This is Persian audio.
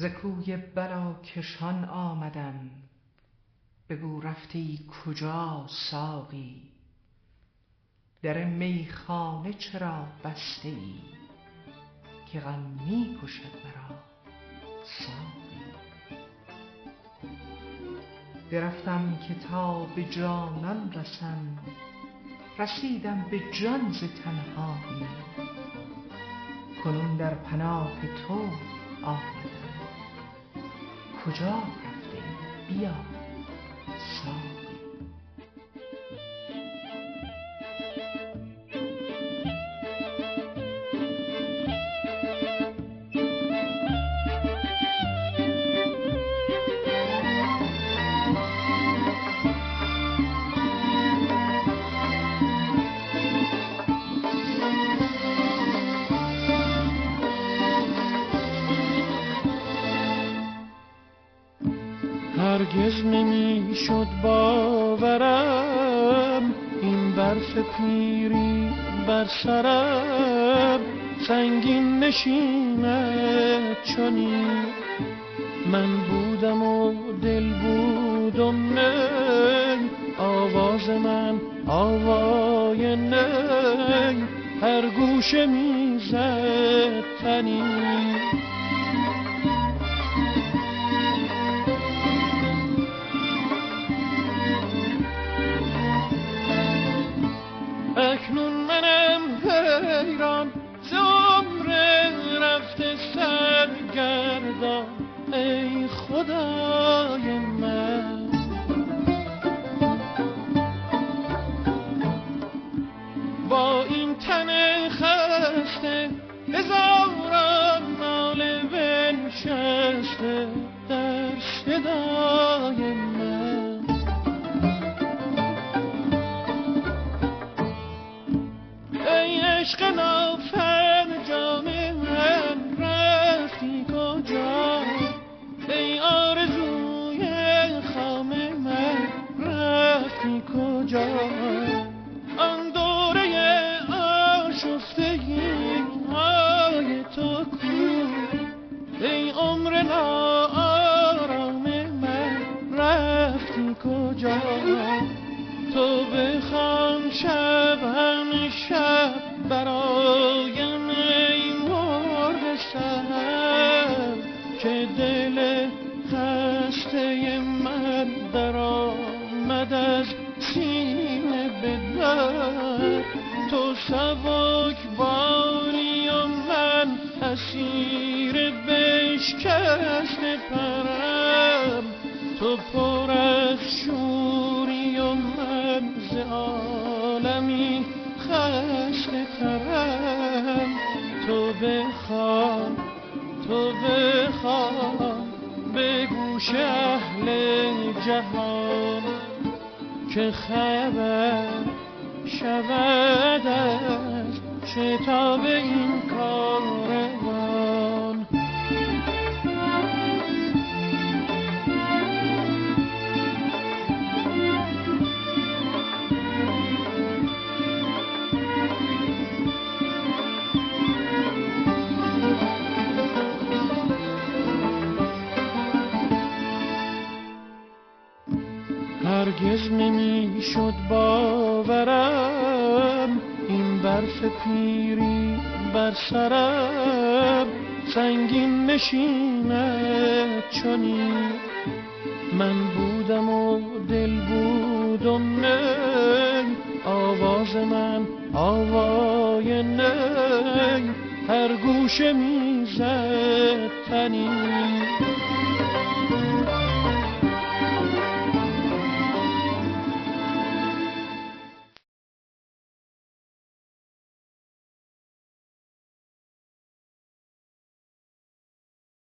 ز کوی بلاکشان آمدم، بگو رفتی کجا ساقی؟ در میخانه چرا بسته ای که غم می کشد مرا ساقی؟ برفتم که تا به جانان رسم، رسیدم به جان ز تنهایی. کنون در پناه تو آمدم، کجا رفته ای بیا ساقی؟ هرگز نمی شد باورم این برف پیری بر سرم سنگین نشیند چنین. من بودم و دل بود و نی، آواز من آوای نی، هر گوشه میزد تنی. اکنون منم حیران ز عمر رفته سرگردان، ای خدای من با این تن خسته هزاران ناله بنشسته در صدای من. عشق نافرجام من رفتی کجا؟ ای آرزوی خام من رفتی کجا؟ آن دوره آشفتگی های تو کو؟ ای عمر ناآرام من رفتی کجا؟ تو بخوان شب همه شب برایم ای مرد سحر، که دل خسته من در آمد از سینه به در. تو سبک باری و من اسیر بشکسته پرم، تو پر از شوری و من ز عالمی خسته ترم. تو بخوان به گوش اهل جهان که خبر شود از شتاب این کاروان. هرگز نمی شد باورم این برف پیری بر سرم سنگین نشیند چنین. من بودم و دل بود و نی، آواز من آوای نی، هر گوشه میزد تنی.